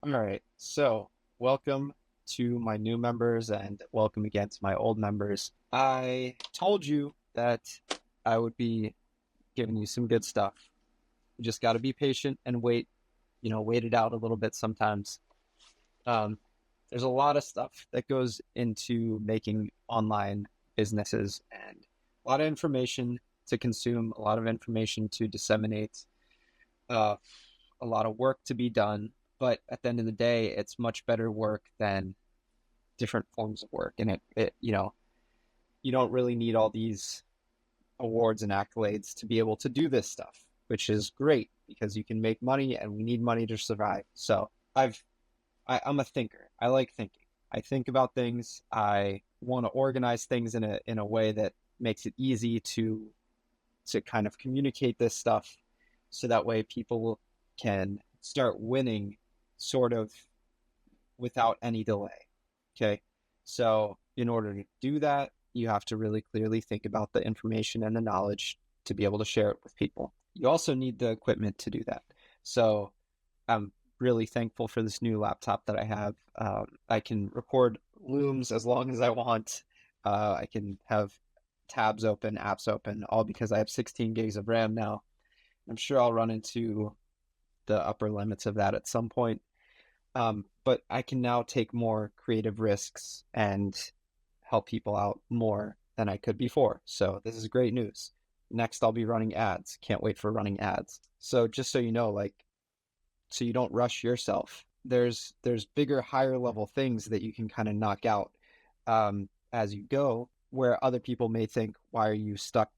All right. So, welcome to my new members and welcome again to my old members. I told you that I would be giving you some good stuff. You just got to be patient and wait, wait it out a little bit sometimes. Um, there's a lot of stuff that goes into making online businesses and a lot of information to consume, a lot of information to disseminate. Uh, a lot of work to be done, but at the end of the day, it's much better work than different forms of work. And you don't really need all these awards and accolades to be able to do this stuff, which is great because you can make money and we need money to survive. So I'm a thinker. I like thinking. I think about things. I want to organize things in a way that makes it easy to kind of communicate this stuff so that way people can start winning sort of without any delay. Okay. So, in order to do that, you have to really clearly think about the information and the knowledge to be able to share it with people. You also need the equipment to do that. So, I'm really thankful for this new laptop that I have. I can record looms as long as I want. I can have tabs open, apps open, all because I have 16 gigs of RAM now. I'm sure I'll run into the upper limits of that at some point. But I can now take more creative risks and help people out more than I could before. So this is great news. Next, I'll be running ads. Can't wait for running ads. So just so you know, so you don't rush yourself. There's bigger, higher level things that you can kind of knock out as you go, where other people may think, "Why are you stuck,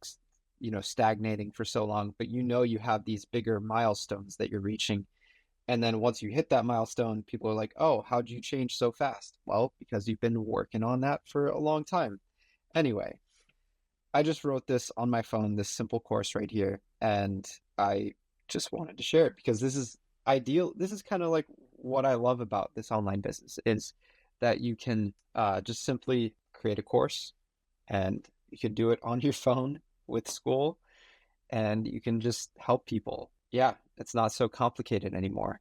stagnating for so long?" But you have these bigger milestones that you're reaching, and then once you hit that milestone, people are like, "Oh, how'd you change so fast?" Well, because you've been working on that for a long time. Anyway, I just wrote this on my phone, this simple course right here, and I just wanted to share it because this is ideal. This is kind of like what I love about this online business is that you can just simply create a course and you can do it on your phone with Skool and you can just help people. Yeah, it's not so complicated anymore.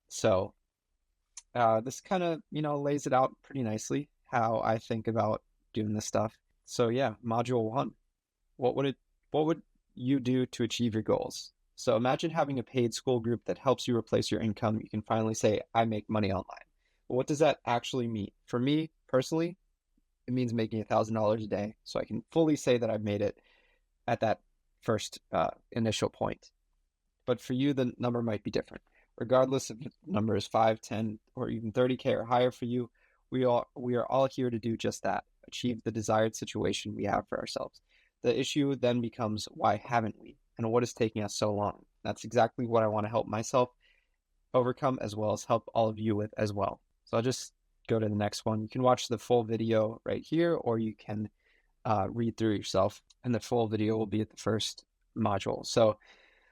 So this kind of, lays it out pretty nicely how I think about doing this stuff. So yeah, module one. What would it what would you do to achieve your goals? So imagine having a paid school group that helps you replace your income. You can finally say, I make money online. But what does that actually mean? For me personally, it means making $1,000 a day. So I can fully say that I've made it at that first initial point. But for you, the number might be different. Regardless if the number is 5, 10, or even 30K or higher for you, we are all here to do just that, achieve the desired situation we have for ourselves. The issue then becomes why haven't we? And what is taking us so long? That's exactly what I want to help myself overcome as well as help all of you with as well. So I'll just go to the next one. You can watch the full video right here, or you can read through yourself, and the full video will be at the first module. So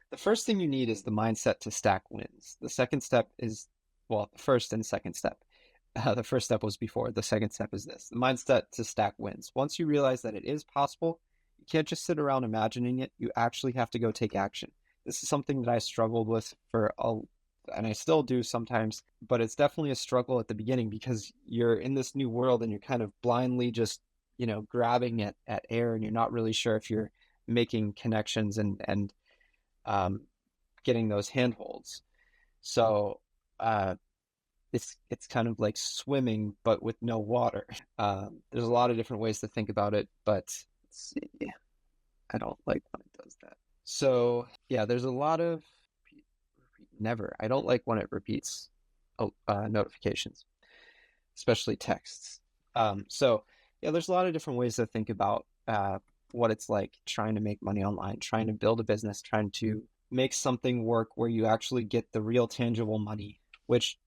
the first thing you need is the mindset to stack wins. The second step is, well, the first and second step. The first step was before. The second step is this: the mindset to stack wins. Once you realize that it is possible, you can't just sit around imagining it. You actually have to go take action. This is something that I struggled with and I still do sometimes, but it's definitely a struggle at the beginning because you're in this new world and you're kind of blindly just, grabbing at air and you're not really sure if you're making connections and um, getting those handholds. So uh, it's kind of like swimming, but with no water. There's a lot of different ways to think about it, but let's see. I don't like when it does that. So yeah, there's a lot of never. I don't like when it repeats notifications, especially texts. So yeah, there's a lot of different ways to think about what it's like trying to make money online, trying to build a business, trying to make something work where you actually get the real tangible money, which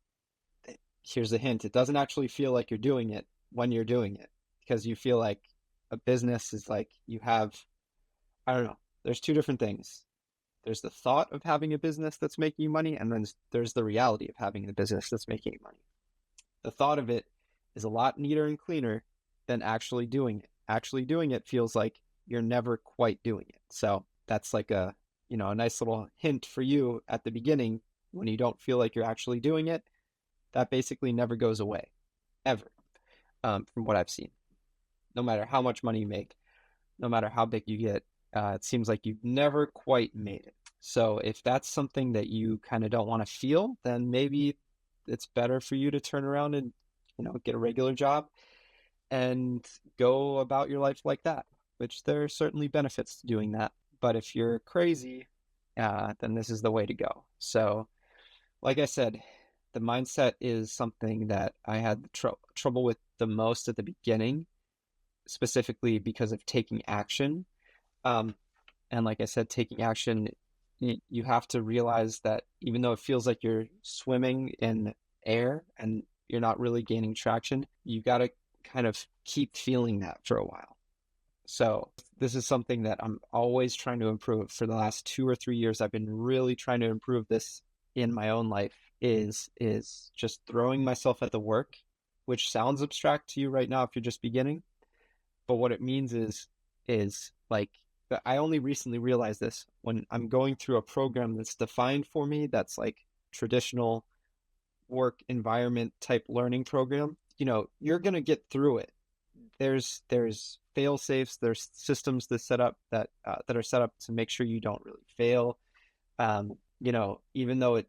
here's a hint, it doesn't actually feel like you're doing it when you're doing it because you feel like a business is like you have, I don't know, there's two different things. There's the thought of having a business that's making you money, and then there's the reality of having the business that's making you money. The thought of it is a lot neater and cleaner than actually doing it. Actually doing it feels like you're never quite doing it. So that's like a nice little hint for you at the beginning when you don't feel like you're actually doing it. that basically never goes away, ever, from what I've seen. No matter how much money you make, no matter how big you get, it seems like you've never quite made it. So if that's something that you kind of don't want to feel, then maybe it's better for you to turn around and, get a regular job and go about your life like that, which there are certainly benefits to doing that. But if you're crazy, then this is the way to go. So, like I said, the mindset is something that I had trouble with the most at the beginning, specifically because of taking action. And like I said, taking action, you have to realize that even though it feels like you're swimming in air and you're not really gaining traction, you got to kind of keep feeling that for a while. So this is something that I'm always trying to improve. For the last 2 or 3 years, I've been really trying to improve this in my own life, is just throwing myself at the work, which sounds abstract to you right now if you're just beginning. But what it means is like, I only recently realized this when I'm going through a program that's defined for me, that's like traditional work environment type learning program. You're going to get through it. There's fail safes, there's systems that are set up to make sure you don't really fail. Even though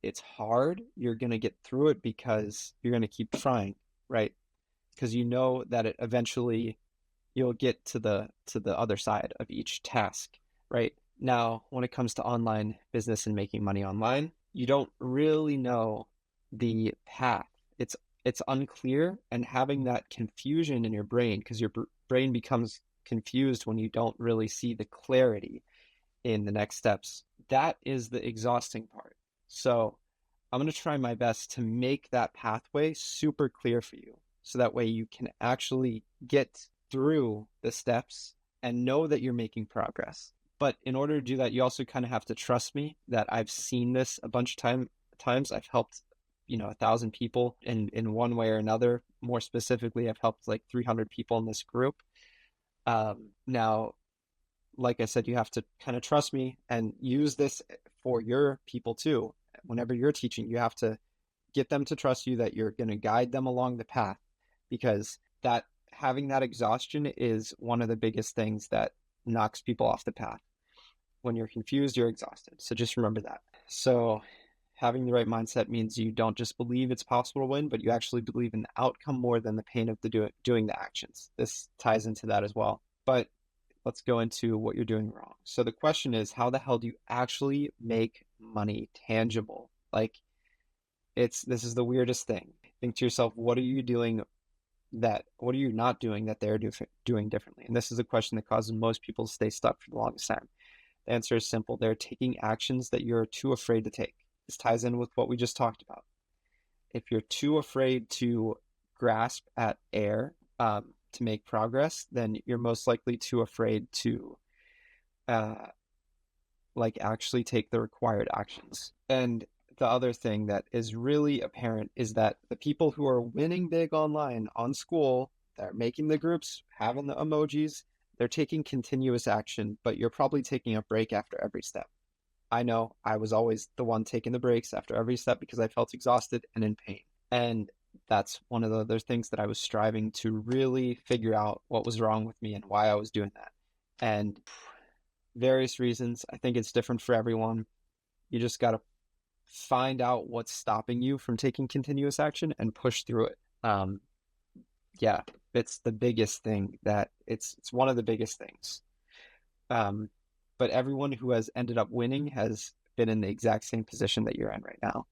it's hard, you're going to get through it because you're going to keep trying, right? Because you know that it eventually you'll get to the other side of each task, right? Now, when it comes to online business and making money online, you don't really know the path. It's unclear, and having that confusion in your brain, because your brain becomes confused when you don't really see the clarity in the next steps. That is the exhausting part. So I'm going to try my best to make that pathway super clear for you, so that way you can actually get through the steps and know that you're making progress. But in order to do that, you also kind of have to trust me that I've seen this a bunch of times. I've helped 1,000 people in one way or another. More specifically, I've helped like 300 people in this group. Now, like I said, you have to kind of trust me and use this for your people too. Whenever you're teaching, you have to get them to trust you that you're going to guide them along the path, because that having that exhaustion is one of the biggest things that knocks people off the path. When you're confused, you're exhausted. So just remember that. So having the right mindset means you don't just believe it's possible to win, but you actually believe in the outcome more than the pain of doing the actions. This ties into that as well. But let's go into what you're doing wrong. So the question is, how the hell do you actually make money tangible? Like, this is the weirdest thing. Think to yourself, what are you not doing that they're doing differently? And this is a question that causes most people to stay stuck for the longest time. The answer is simple. They're taking actions that you're too afraid to take. This ties in with what we just talked about. If you're too afraid to grasp at air to make progress, then you're most likely too afraid to actually take the required actions. And the other thing that is really apparent is that the people who are winning big online on Skool, they're making the groups, having the emojis, they're taking continuous action, but you're probably taking a break after every step. I know I was always the one taking the breaks after every step because I felt exhausted and in pain. And that's one of the other things that I was striving to really figure out what was wrong with me and why I was doing that. And various reasons, I think it's different for everyone. You just got to find out what's stopping you from taking continuous action and push through it. Yeah, it's the biggest thing it's one of the biggest things. But everyone who has ended up winning has been in the exact same position that you're in right now.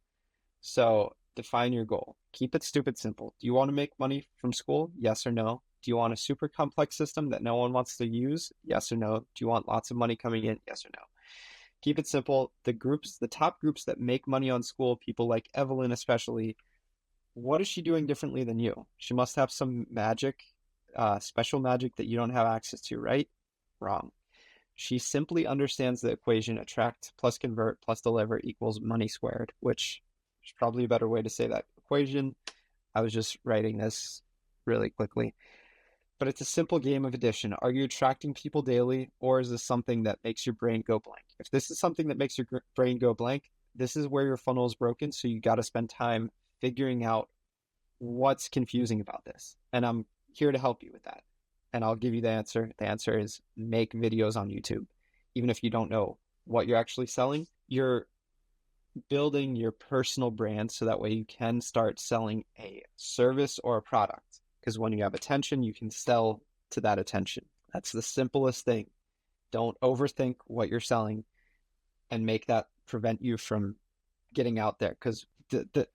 So define your goal. Keep it stupid simple. Do you want to make money from Skool? Yes or no? Do you want a super complex system that no one wants to use? Yes or no? Do you want lots of money coming in? Yes or no? Keep it simple. The top groups that make money on Skool, people like Evelyn especially, what is she doing differently than you? She must have some magic, special magic that you don't have access to, right? Wrong. She simply understands the equation attract plus convert plus deliver equals money squared, which is probably a better way to say that equation. I was just writing this really quickly. But it's a simple game of addition. Are you attracting people daily, or is this something that makes your brain go blank? If this is something that makes your brain go blank, this is where your funnel is broken, so you got to spend time figuring out what's confusing about this. And I'm here to help you with that. And I'll give you the answer. The answer is make videos on YouTube. Even if you don't know what you're actually selling, you're building your personal brand so that way you can start selling a service or a product. Because when you have attention, you can sell to that attention. That's the simplest thing. Don't overthink what you're selling and make that prevent you from getting out there. Because the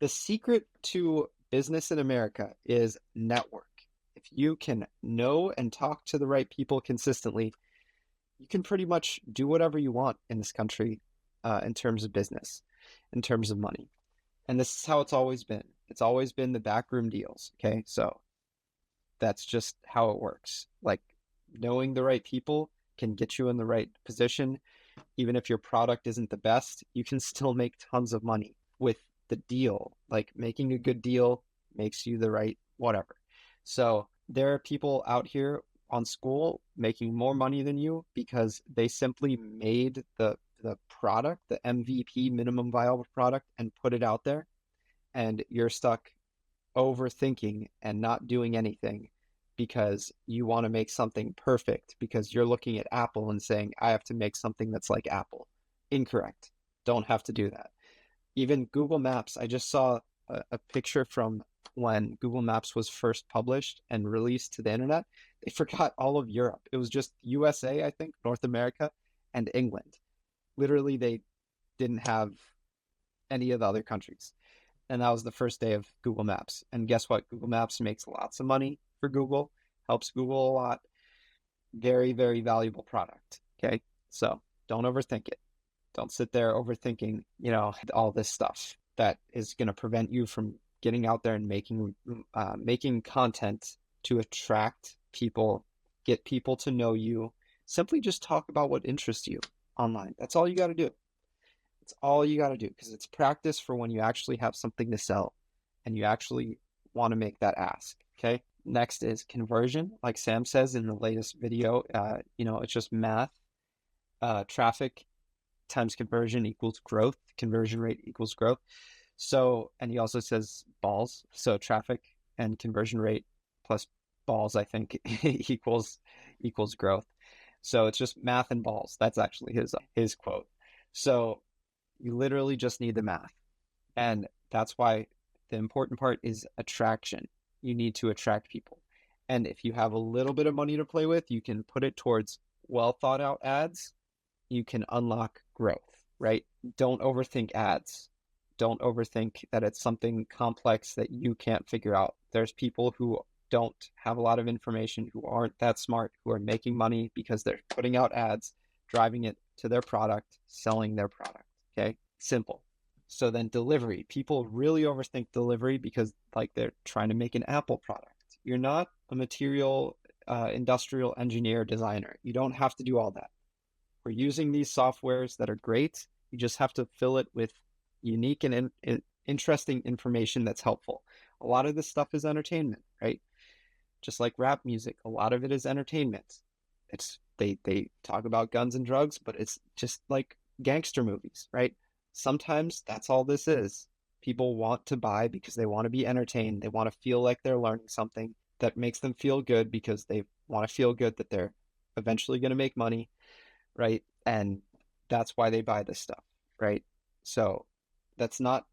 secret to business in America is network. If you can know and talk to the right people consistently, you can pretty much do whatever you want in this country in terms of business, in terms of money. And this is how it's always been. It's always been the backroom deals. Okay. So that's just how it works. Like knowing the right people can get you in the right position. Even if your product isn't the best, you can still make tons of money with the deal. Like making a good deal makes you the right whatever. So there are people out here on Skool making more money than you because they simply made the product, the MVP, minimum viable product, and put it out there. And you're stuck overthinking and not doing anything because you want to make something perfect because you're looking at Apple and saying, I have to make something that's like Apple. Incorrect. Don't have to do that. Even Google Maps, I just saw a picture from when Google Maps was first published and released to the internet. They forgot all of Europe. It was just USA, I think, North America, and England. Literally, they didn't have any of the other countries. And that was the first day of Google Maps. And guess what? Google Maps makes lots of money for Google, helps Google a lot. Very, very valuable product. Okay. So don't overthink it. Don't sit there overthinking, all this stuff that is going to prevent you from getting out there and making content to attract people, get people to know you. Simply just talk about what interests you online. That's all you got to do. It's all you got to do because it's practice for when you actually have something to sell and you actually want to make that ask. Okay. Next is conversion. Like Sam says in the latest video, it's just math. Traffic times conversion equals growth. Conversion rate equals growth. So, and he also says balls. So traffic and conversion rate plus balls, I think equals growth. So it's just math and balls. That's actually his quote. So you literally just need the math. And that's why the important part is attraction. You need to attract people. And if you have a little bit of money to play with, you can put it towards well thought out ads. You can unlock growth, right? Don't overthink ads. Don't overthink that it's something complex that you can't figure out. There's people who don't have a lot of information, who aren't that smart, who are making money because they're putting out ads, driving it to their product, selling their product. Okay, simple. So then delivery. People really overthink delivery because they're trying to make an Apple product. You're not a material industrial engineer designer. You don't have to do all that. We're using these softwares that are great. You just have to fill it with unique and interesting information that's helpful. A lot of this stuff is entertainment, right? Just like rap music, a lot of it is entertainment. It's they talk about guns and drugs, but it's just like gangster movies, right? Sometimes that's all this is. People want to buy because they want to be entertained. They want to feel like they're learning something that makes them feel good because they want to feel good that they're eventually going to make money, right? And that's why they buy this stuff, right? So that's not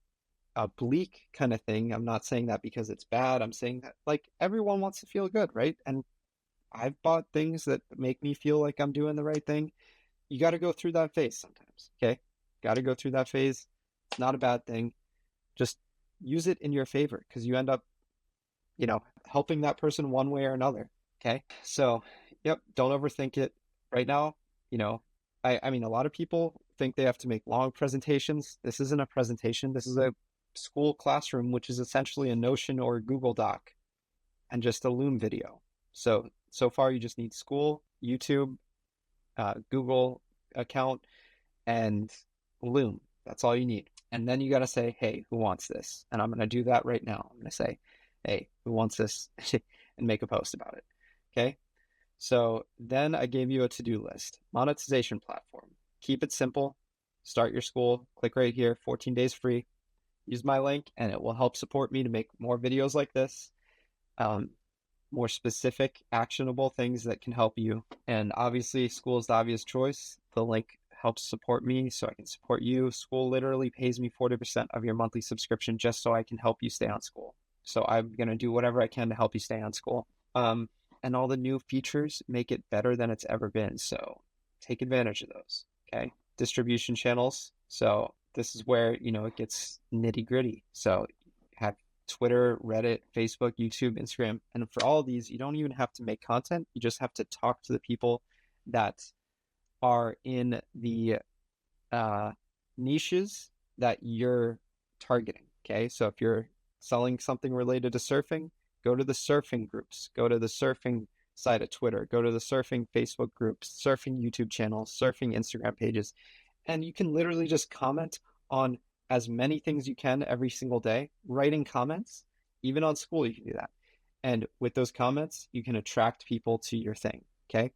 a bleak kind of thing. I'm not saying that because it's bad. I'm saying that everyone wants to feel good, right? And I've bought things that make me feel like I'm doing the right thing. You got to go through that phase sometimes, okay? Got to go through that phase. It's not a bad thing. Just use it in your favor because you end up, helping that person one way or another, okay? So, yep, don't overthink it. Right now, I mean, a lot of people think they have to make long presentations. This isn't a presentation. This is a Skool classroom, which is essentially a Notion or a Google Doc and just a Loom video. So far you just need Skool, YouTube, Google account, and Loom. That's all you need. And then you got to say, hey, who wants this? And I'm going to do that right now. I'm going to say, hey, who wants this? And make a post about it. Okay. So then I gave you a to-do list, monetization platform. Keep it simple. Start your Skool. Click right here, 14 days free. use my link and it will help support me to make more videos like this. More specific, actionable things that can help you. And obviously, Skool is the obvious choice. The link helps support me so I can support you. Skool literally pays me 40% of your monthly subscription just so I can help you stay on Skool. So I'm going to do whatever I can to help you stay on Skool. And all the new features make it better than it's ever been. So take advantage of those. Okay. Distribution channels. So this is where, it gets nitty gritty. So have Twitter, Reddit, Facebook, YouTube, Instagram. And for all of these, you don't even have to make content. You just have to talk to the people that are in the niches that you're targeting. Okay. So if you're selling something related to surfing, go to the surfing groups, go to the surfing side of Twitter, go to the surfing Facebook groups, surfing YouTube channels, surfing Instagram pages. And you can literally just comment on as many things you can every single day, writing comments. Even on Skool, you can do that. And with those comments, you can attract people to your thing, okay?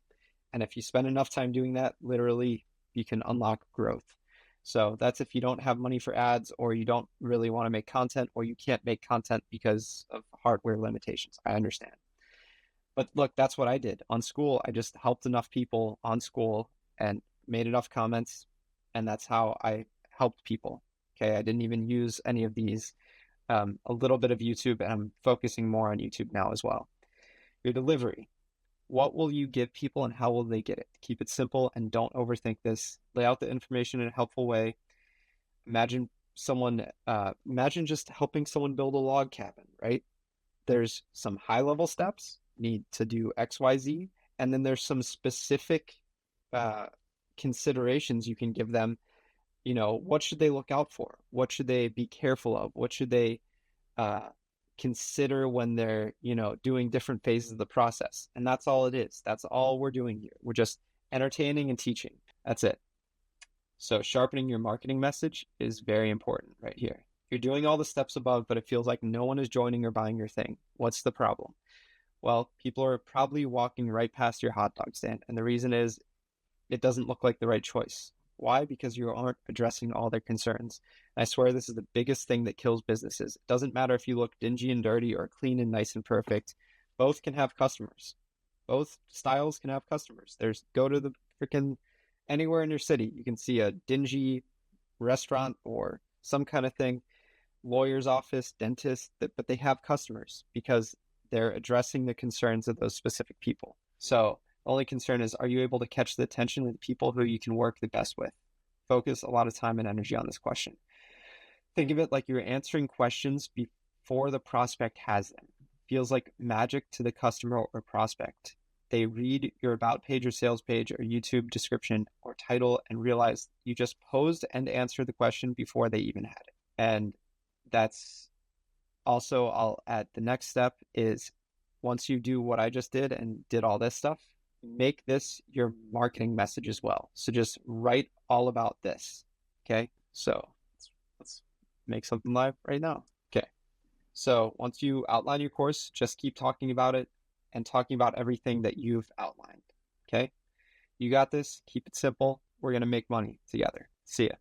And if you spend enough time doing that, literally, you can unlock growth. So that's if you don't have money for ads, or you don't really want to make content, or you can't make content because of hardware limitations. I understand. But look, that's what I did on Skool. I just helped enough people on Skool and made enough comments, and that's how I helped people. Okay, I didn't even use any of these. A little bit of YouTube, and I'm focusing more on YouTube now as well. Your delivery. What will you give people and how will they get it? Keep it simple and don't overthink this. Lay out the information in a helpful way. Imagine just helping someone build a log cabin, right? There's some high-level steps, need to do X, Y, Z, and then there's some specific considerations you can give them. What should they look out for? What should they be careful of? What should they consider when they're, doing different phases of the process? And that's all it is. That's all we're doing here. We're just entertaining and teaching. That's it. So sharpening your marketing message is very important right here. You're doing all the steps above, but it feels like no one is joining or buying your thing. What's the problem? Well, people are probably walking right past your hot dog stand. And the reason is it doesn't look like the right choice. Why? Because you aren't addressing all their concerns. And I swear this is the biggest thing that kills businesses. It doesn't matter if you look dingy and dirty or clean and nice and perfect. Both can have customers. Both styles can have customers. Go to the freaking anywhere in your city. You can see a dingy restaurant or some kind of thing, lawyer's office, dentist, but they have customers because they're addressing the concerns of those specific people. So the only concern is, are you able to catch the attention of the people who you can work the best with? Focus a lot of time and energy on this question. Think of it like you're answering questions before the prospect has them. Feels like magic to the customer or prospect. They read your about page or sales page or YouTube description or title and realize you just posed and answered the question before they even had it. And that's also, I'll add the next step is, once you do what I just did and did all this stuff, make this your marketing message as well. So just write all about this. Okay. So let's make something live right now. Okay. So once you outline your course, just keep talking about it and talking about everything that you've outlined. Okay. You got this. Keep it simple. We're going to make money together. See ya.